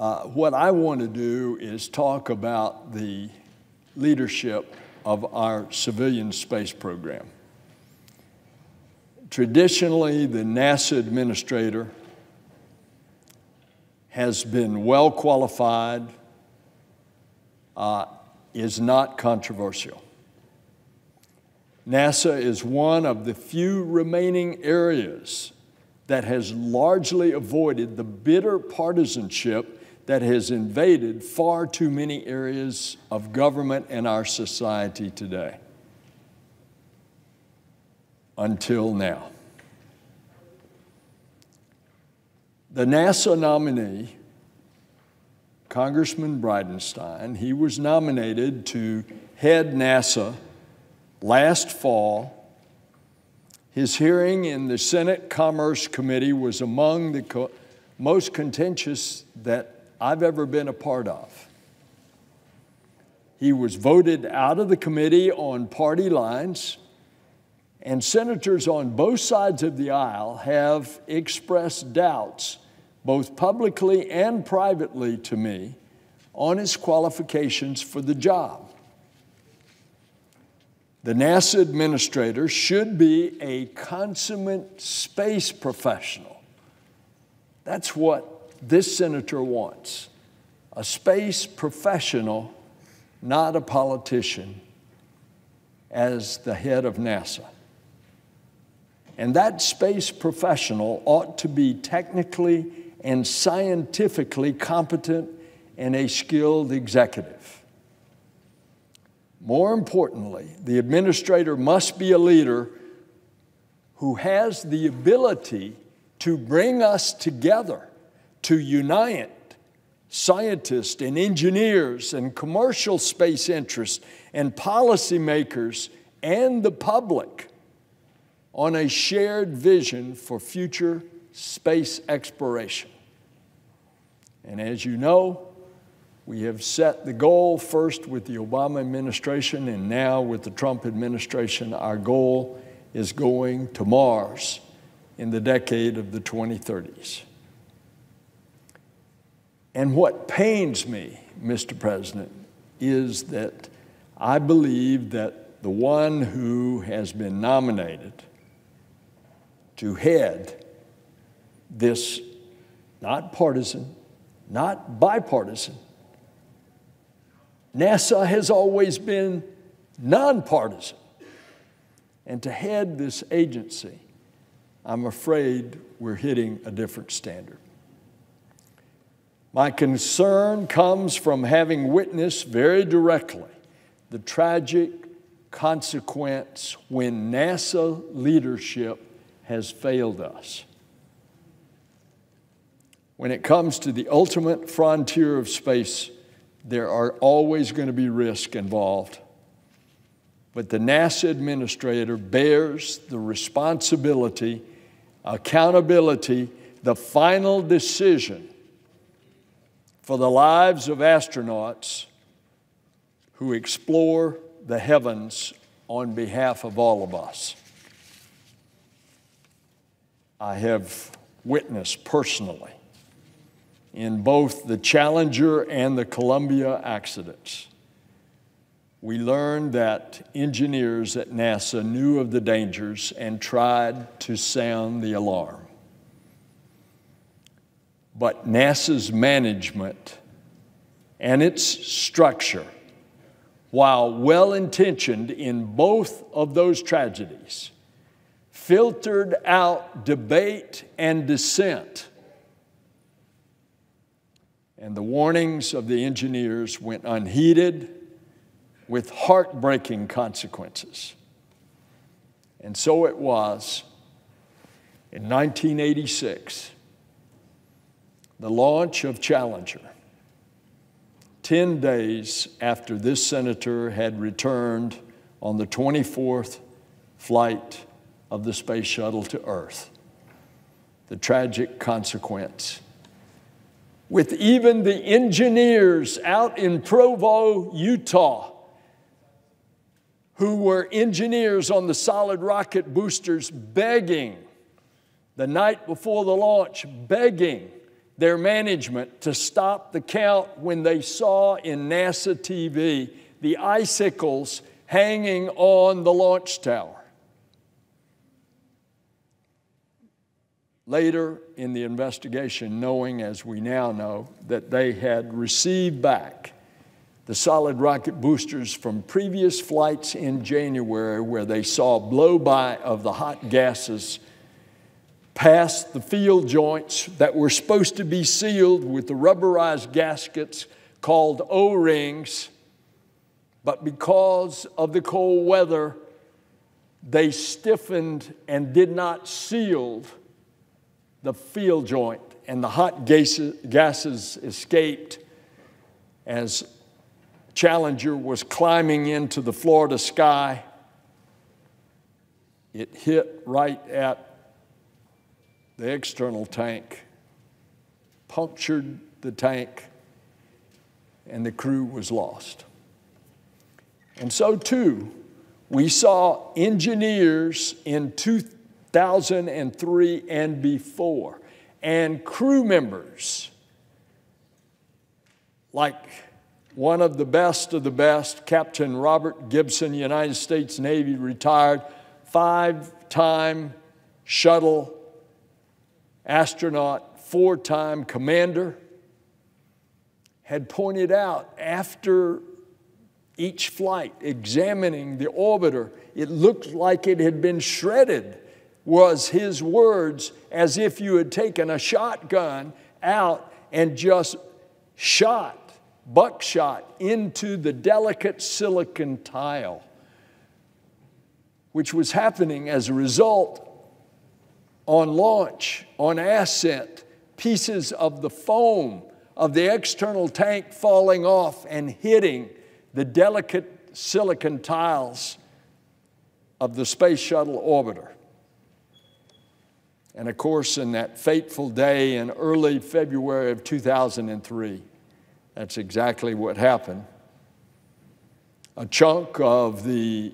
What I want to do is talk about the leadership of our civilian space program. Traditionally, the NASA administrator has been well qualified, is not controversial. NASA is one of the few remaining areas that has largely avoided the bitter partisanship that has invaded far too many areas of government in our society today. Until now. The NASA nominee, Congressman Bridenstine, he was nominated to head NASA last fall. His hearing in the Senate Commerce Committee was among the most contentious that I've ever been a part of. He was voted out of the committee on party lines, and senators on both sides of the aisle have expressed doubts, both publicly and privately to me, on his qualifications for the job. The NASA administrator should be a consummate space professional. That's what this senator wants, a space professional, not a politician, as the head of NASA. And that space professional ought to be technically and scientifically competent and a skilled executive. More importantly, the administrator must be a leader who has the ability to bring us together, to unite scientists and engineers and commercial space interests and policymakers and the public on a shared vision for future space exploration. And as you know, we have set the goal first with the Obama administration and now with the Trump administration. Our goal is going to Mars in the decade of the 2030s. And what pains me, Mr. President, is that I believe that the one who has been nominated to head this not partisan, not bipartisan, NASA has always been nonpartisan. And to head this agency, I'm afraid we're hitting a different standard. My concern comes from having witnessed very directly the tragic consequence when NASA leadership has failed us. When it comes to the ultimate frontier of space, there are always going to be risks involved. But the NASA administrator bears the responsibility, accountability, the final decision for the lives of astronauts who explore the heavens on behalf of all of us. I have witnessed personally in both the Challenger and the Columbia accidents. We learned that engineers at NASA knew of the dangers and tried to sound the alarm. But NASA's management and its structure, while well-intentioned in both of those tragedies, filtered out debate and dissent. And the warnings of the engineers went unheeded with heartbreaking consequences. And so it was in 1986, the launch of Challenger, 10 days after this senator had returned on the 24th flight of the space shuttle to Earth. The tragic consequence, with even the engineers out in Provo, Utah, who were engineers on the solid rocket boosters begging the night before the launch, begging their management to stop the count when they saw in NASA TV the icicles hanging on the launch tower. Later in the investigation, knowing as we now know that they had received back the solid rocket boosters from previous flights in January where they saw blow-by of the hot gases past the field joints that were supposed to be sealed with the rubberized gaskets called O-rings, but because of the cold weather, they stiffened and did not seal the field joint, and the hot gases escaped as Challenger was climbing into the Florida sky. It hit right at the external tank, punctured the tank, and the crew was lost. And so too, we saw engineers in 2003 and before, and crew members like one of the best, Captain Robert Gibson, United States Navy, retired, 5-time shuttle astronaut, 4-time commander, had pointed out after each flight, examining the orbiter, it looked like it had been shredded, was his words, as if you had taken a shotgun out and just shot buckshot into the delicate silicon tile, which was happening as a result on launch, on ascent, pieces of the foam of the external tank falling off and hitting the delicate silicon tiles of the space shuttle orbiter. And of course, in that fateful day in early February of 2003, that's exactly what happened. A chunk of the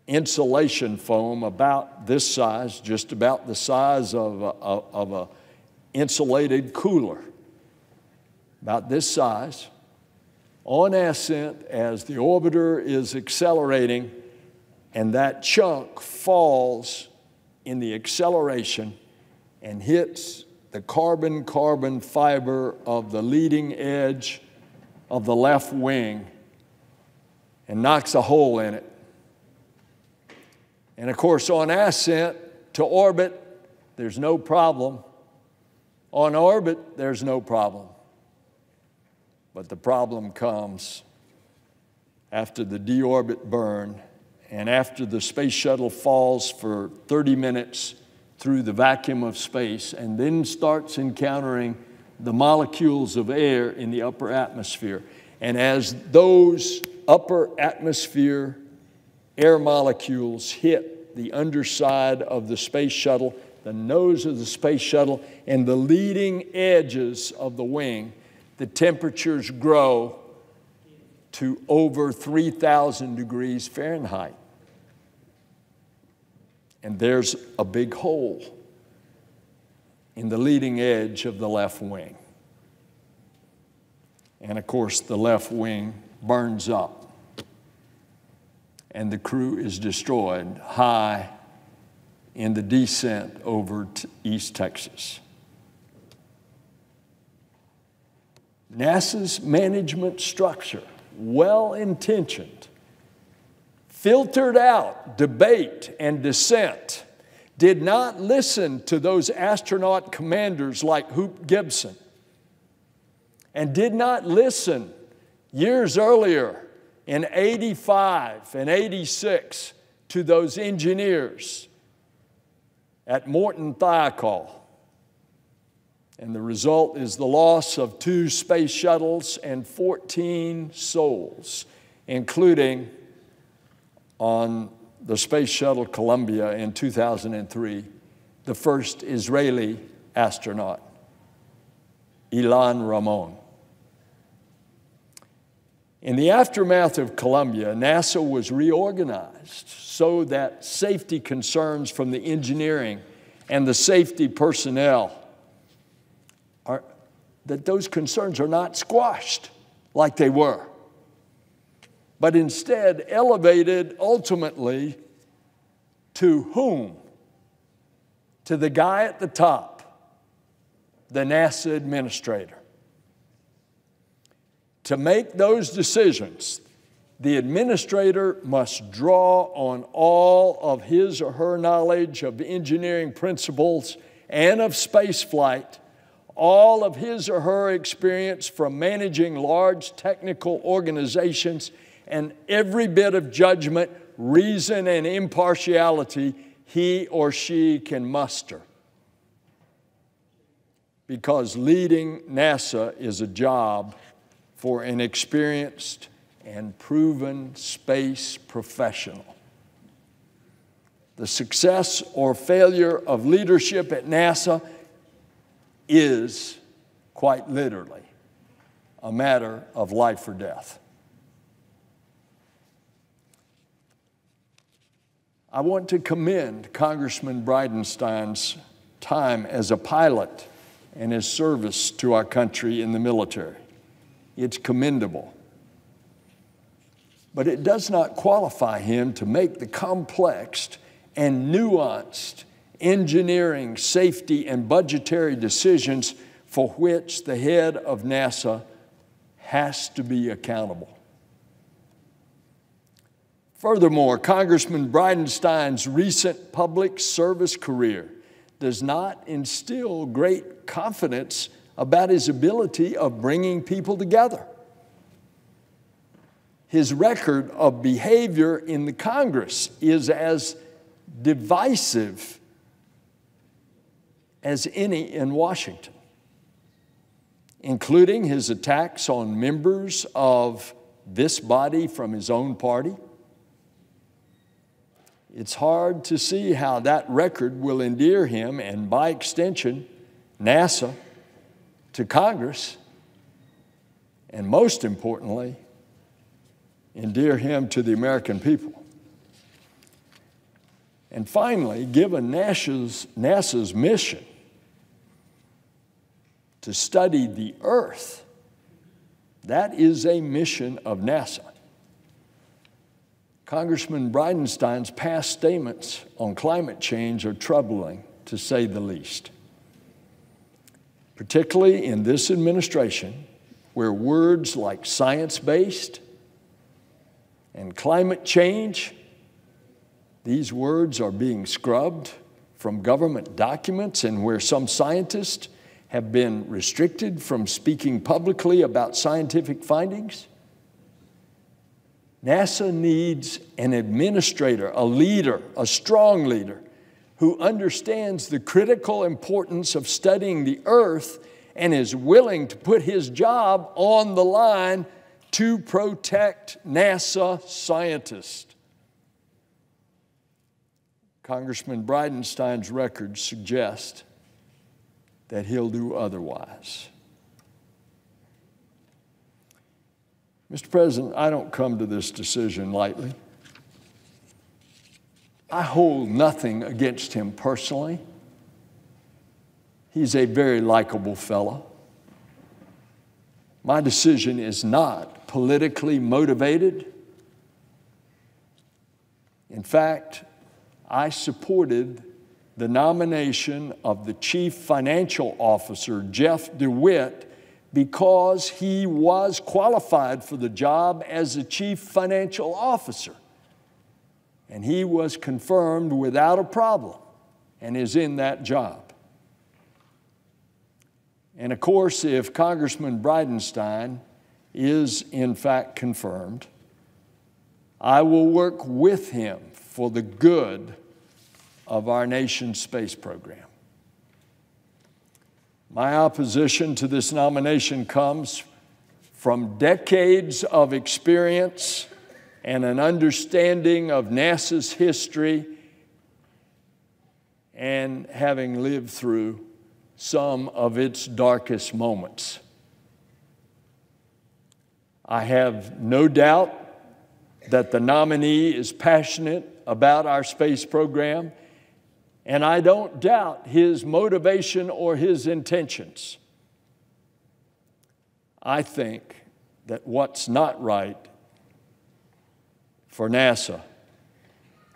insulation foam about this size, just about the size of a insulated cooler, about this size, on ascent as the orbiter is accelerating, and that chunk falls in the acceleration and hits the carbon-carbon fiber of the leading edge of the left wing and knocks a hole in it. And of course, on ascent to orbit, there's no problem. On orbit, there's no problem. But the problem comes after the deorbit burn and after the space shuttle falls for 30 minutes through the vacuum of space and then starts encountering the molecules of air in the upper atmosphere. And as those upper atmosphere air molecules hit the underside of the space shuttle, the nose of the space shuttle, and the leading edges of the wing, the temperatures grow to over 3,000 degrees Fahrenheit. And there's a big hole in the leading edge of the left wing. And of course, the left wing burns up, and the crew is destroyed high in the descent over to East Texas. NASA's management structure, well-intentioned, filtered out debate and dissent, did not listen to those astronaut commanders like Hoop Gibson, and did not listen years earlier in 85 and 86 to those engineers at Morton Thiokol. And the result is the loss of 2 space shuttles and 14 souls, including on the Space Shuttle Columbia in 2003, the first Israeli astronaut, Ilan Ramon. In the aftermath of Columbia, NASA was reorganized so that safety concerns from the engineering and the safety personnel, that those concerns are not squashed like they were, but instead elevated ultimately to whom? To the guy at the top, the NASA administrator. To make those decisions, the administrator must draw on all of his or her knowledge of engineering principles and of spaceflight, all of his or her experience from managing large technical organizations, and every bit of judgment, reason, and impartiality he or she can muster. Because leading NASA is a job for an experienced and proven space professional. The success or failure of leadership at NASA is, quite literally, a matter of life or death. I want to commend Congressman Bridenstine's time as a pilot and his service to our country in the military. It's commendable. But it does not qualify him to make the complex and nuanced engineering, safety, and budgetary decisions for which the head of NASA has to be accountable. Furthermore, Congressman Bridenstine's recent public service career does not instill great confidence about his ability of bringing people together. His record of behavior in the Congress is as divisive as any in Washington, including his attacks on members of this body from his own party. It's hard to see how that record will endear him, and by extension, NASA, to Congress, and most importantly, endear him to the American people. And finally, given NASA's mission to study the Earth, that is a mission of NASA. Congressman Bridenstine's past statements on climate change are troubling, to say the least. Particularly in this administration, where words like science-based and climate change, these words are being scrubbed from government documents, and where some scientists have been restricted from speaking publicly about scientific findings. NASA needs an administrator, a leader, a strong leader, who understands the critical importance of studying the Earth and is willing to put his job on the line to protect NASA scientists. Congressman Bridenstine's record suggests that he'll do otherwise. Mr. President, I don't come to this decision lightly. I hold nothing against him personally. He's a very likable fellow. My decision is not politically motivated. In fact, I supported the nomination of the Chief Financial Officer, Jeff DeWitt, because he was qualified for the job as the Chief Financial Officer. And he was confirmed without a problem and is in that job. And of course, if Congressman Bridenstine is in fact confirmed, I will work with him for the good of our nation's space program. My opposition to this nomination comes from decades of experience and an understanding of NASA's history, and having lived through some of its darkest moments. I have no doubt that the nominee is passionate about our space program and I don't doubt his motivation or his intentions. I think that what's not right for NASA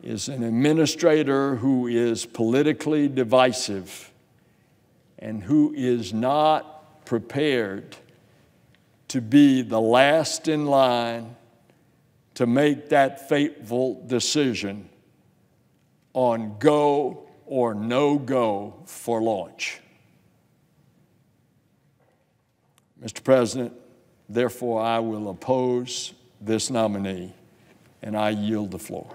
is an administrator who is politically divisive and who is not prepared to be the last in line to make that fateful decision on go or no go for launch. Mr. President, therefore I will oppose this nominee, and I yield the floor.